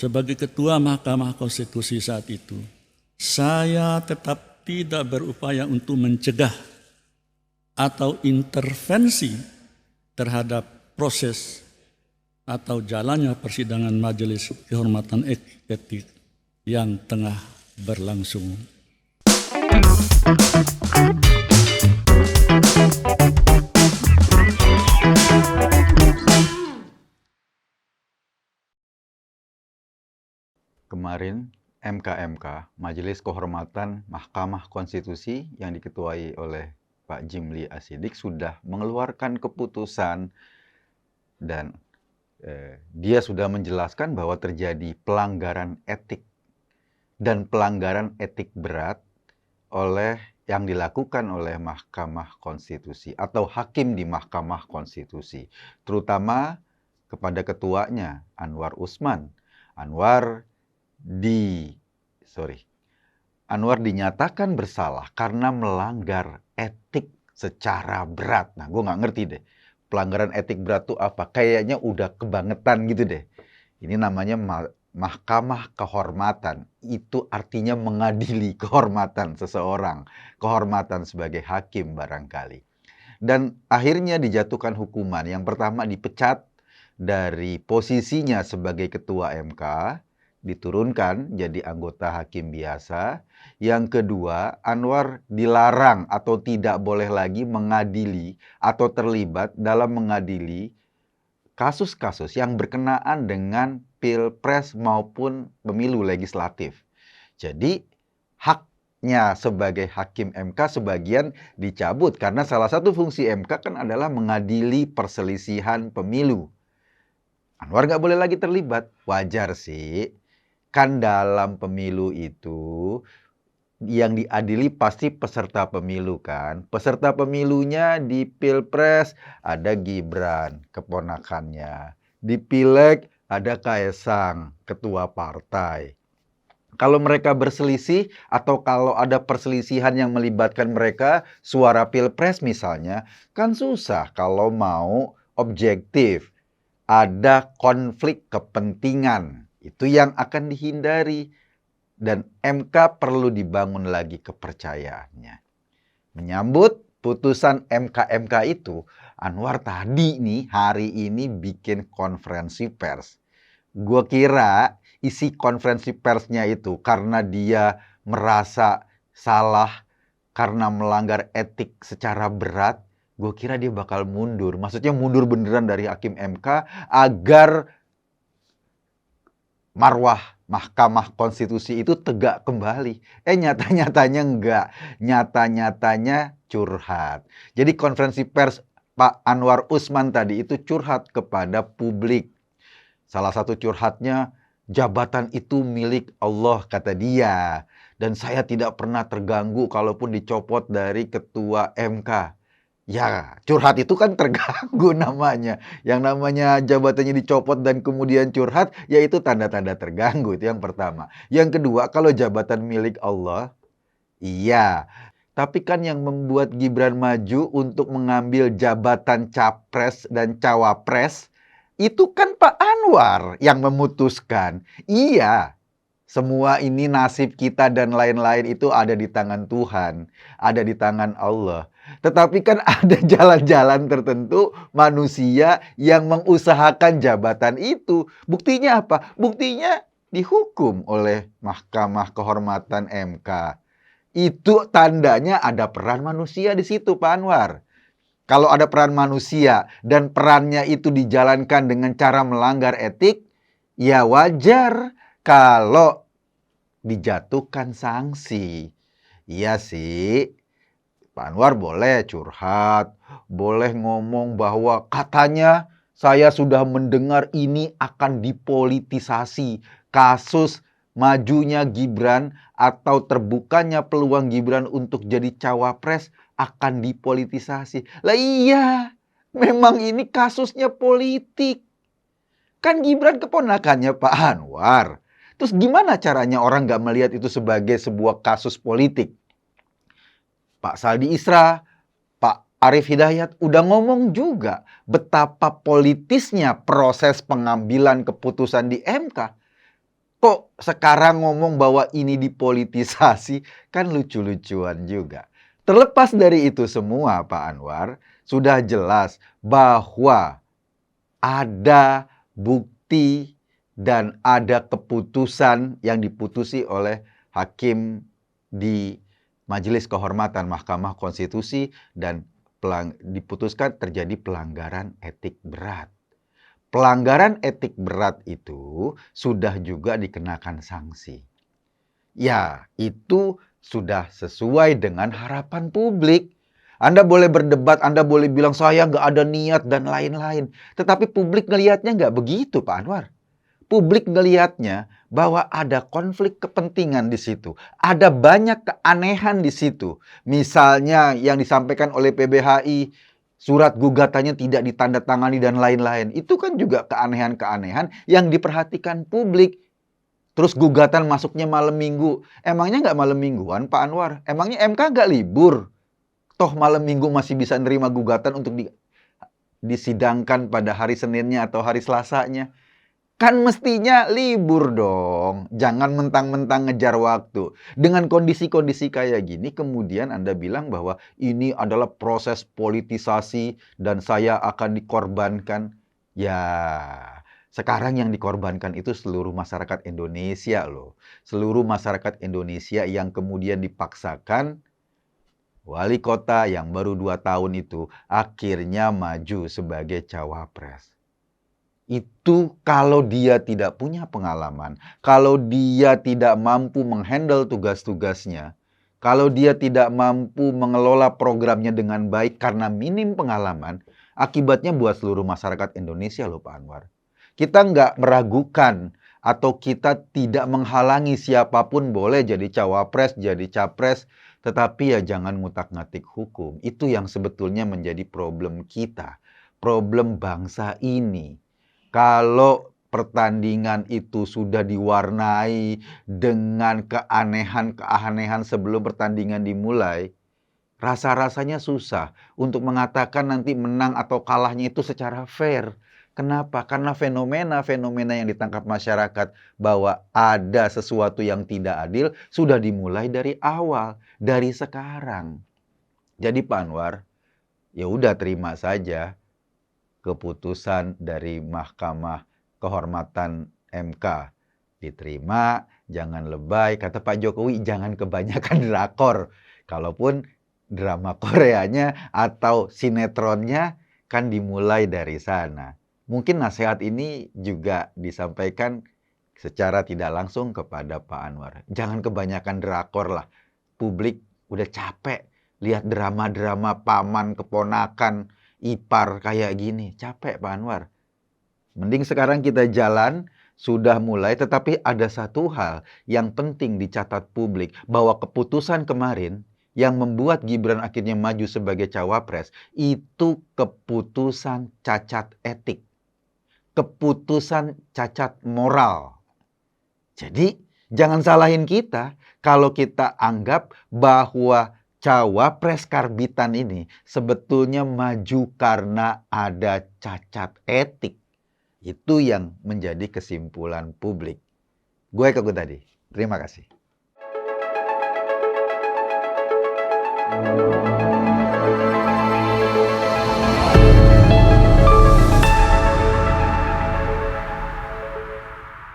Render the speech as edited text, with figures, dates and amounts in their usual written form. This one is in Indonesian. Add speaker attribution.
Speaker 1: sebagai Ketua Mahkamah Konstitusi saat itu, saya tetap tidak berupaya untuk mencegah atau intervensi terhadap proses atau jalannya persidangan Majelis Kehormatan Etik yang tengah berlangsung.
Speaker 2: Kemarin, MKMK, Majelis Kehormatan Mahkamah Konstitusi yang diketuai oleh Pak Jimli Asidik sudah mengeluarkan keputusan dan dia sudah menjelaskan bahwa terjadi pelanggaran etik dan pelanggaran etik berat yang dilakukan oleh Mahkamah Konstitusi atau hakim di Mahkamah Konstitusi, terutama kepada ketuanya Anwar Usman. Anwar dinyatakan bersalah karena melanggar etik secara berat. Nah, gue nggak ngerti deh, pelanggaran etik berat itu apa? Kayaknya udah kebangetan gitu deh. Ini namanya Mahkamah Kehormatan. Itu artinya mengadili kehormatan seseorang, kehormatan sebagai hakim barangkali. Dan akhirnya dijatuhkan hukuman. Yang pertama dipecat dari posisinya sebagai ketua MK, diturunkan jadi anggota hakim biasa. Yang kedua, Anwar dilarang atau tidak boleh lagi mengadili atau terlibat dalam mengadili kasus-kasus yang berkenaan dengan pilpres maupun pemilu legislatif. Jadi, haknya sebagai hakim MK sebagian dicabut karena salah satu fungsi MK kan adalah mengadili perselisihan pemilu. Anwar nggak boleh lagi terlibat. Wajar sih. Kan dalam pemilu itu yang diadili pasti peserta pemilu kan. Peserta pemilunya di Pilpres ada Gibran, keponakannya. Di Pileg ada Kaesang, ketua partai. Kalau mereka berselisih atau kalau ada perselisihan yang melibatkan mereka, suara Pilpres misalnya, kan susah kalau mau objektif. Ada konflik kepentingan. Itu yang akan dihindari. Dan MK perlu dibangun lagi kepercayaannya. Menyambut putusan MK-MK itu, Anwar tadi nih hari ini bikin konferensi pers. Gue kira isi konferensi persnya itu karena dia merasa salah, karena melanggar etik secara berat, gue kira dia bakal mundur. Maksudnya mundur beneran dari hakim MK agar marwah Mahkamah Konstitusi itu tegak kembali. Nyata-nyatanya enggak. Nyata-nyatanya curhat. Jadi konferensi pers Pak Anwar Usman tadi itu curhat kepada publik. Salah satu curhatnya, jabatan itu milik Allah, kata dia. Dan saya tidak pernah terganggu kalaupun dicopot dari ketua MK. Ya, curhat itu kan terganggu namanya. Yang namanya jabatannya dicopot dan kemudian curhat, yaitu tanda-tanda terganggu. Itu yang pertama. Yang kedua, kalau jabatan milik Allah, iya. Tapi kan yang membuat Gibran maju untuk mengambil jabatan capres dan cawapres, itu kan Pak Anwar yang memutuskan. Iya, semua ini nasib kita dan lain-lain itu ada di tangan Tuhan, ada di tangan Allah. Tetapi kan ada jalan-jalan tertentu manusia yang mengusahakan jabatan itu. Buktinya apa? Buktinya dihukum oleh Mahkamah Kehormatan MK. Itu tandanya ada peran manusia di situ, Pak Anwar. Kalau ada peran manusia dan perannya itu dijalankan dengan cara melanggar etik, ya wajar kalau dijatuhkan sanksi. Iya sih, Pak Anwar boleh curhat, boleh ngomong bahwa katanya saya sudah mendengar ini akan dipolitisasi. Kasus majunya Gibran atau terbukanya peluang Gibran untuk jadi cawapres akan dipolitisasi. Lah iya, memang ini kasusnya politik. Kan Gibran keponakannya Pak Anwar. Terus gimana caranya orang nggak melihat itu sebagai sebuah kasus politik? Pak Saldi Isra, Pak Arief Hidayat udah ngomong juga betapa politisnya proses pengambilan keputusan di MK. Kok sekarang ngomong bahwa ini dipolitisasi, kan lucu-lucuan juga. Terlepas dari itu semua, Pak Anwar, sudah jelas bahwa ada bukti dan ada keputusan yang diputusi oleh hakim di Majelis Kehormatan Mahkamah Konstitusi dan diputuskan terjadi pelanggaran etik berat. Pelanggaran etik berat itu sudah juga dikenakan sanksi. Ya, itu sudah sesuai dengan harapan publik. Anda boleh berdebat, Anda boleh bilang saya nggak ada niat dan lain-lain. Tetapi publik ngelihatnya nggak begitu, Pak Anwar. Publik ngelihatnya bahwa ada konflik kepentingan di situ. Ada banyak keanehan di situ. Misalnya yang disampaikan oleh PBHI, surat gugatannya tidak ditandatangani dan lain-lain. Itu kan juga keanehan-keanehan yang diperhatikan publik. Terus gugatan masuknya malam minggu. Emangnya nggak malam mingguan, Pak Anwar? Emangnya MK nggak libur? Toh malam minggu masih bisa nerima gugatan untuk disidangkan pada hari Seninnya atau hari Selasanya. Kan mestinya libur dong. Jangan mentang-mentang ngejar waktu. Dengan kondisi-kondisi kayak gini, kemudian Anda bilang bahwa ini adalah proses politisasi dan saya akan dikorbankan. Ya, sekarang yang dikorbankan itu seluruh masyarakat Indonesia loh. Seluruh masyarakat Indonesia yang kemudian dipaksakan wali kota yang baru 2 tahun itu akhirnya maju sebagai cawapres. Itu kalau dia tidak punya pengalaman, kalau dia tidak mampu menghandle tugas-tugasnya, kalau dia tidak mampu mengelola programnya dengan baik karena minim pengalaman, akibatnya buat seluruh masyarakat Indonesia loh Pak Anwar. Kita nggak meragukan atau kita tidak menghalangi siapapun boleh jadi cawapres, jadi capres, tetapi ya jangan ngutak-ngatik hukum. Itu yang sebetulnya menjadi problem kita, problem bangsa ini. Kalau pertandingan itu sudah diwarnai dengan keanehan-keanehan sebelum pertandingan dimulai, rasa-rasanya susah untuk mengatakan nanti menang atau kalahnya itu secara fair. Kenapa? Karena fenomena-fenomena yang ditangkap masyarakat bahwa ada sesuatu yang tidak adil sudah dimulai dari awal, dari sekarang. Jadi Pak Anwar, ya udah terima saja keputusan dari Mahkamah Kehormatan MK. Diterima, jangan lebay. Kata Pak Jokowi, jangan kebanyakan drakor. Kalaupun drama Koreanya atau sinetronnya kan dimulai dari sana. Mungkin nasihat ini juga disampaikan secara tidak langsung kepada Pak Anwar. Jangan kebanyakan drakor lah. Publik udah capek lihat drama-drama paman, keponakan, ipar kayak gini. Capek Pak Anwar. Mending sekarang kita jalan, sudah mulai, tetapi ada satu hal yang penting dicatat publik, bahwa keputusan kemarin yang membuat Gibran akhirnya maju sebagai cawapres, itu keputusan cacat etik. Keputusan cacat moral. Jadi, jangan salahin kita kalau kita anggap bahwa cawapres karbitan ini sebetulnya maju karena ada cacat etik. Itu yang menjadi kesimpulan publik. Gue Eko Tadi. Terima kasih.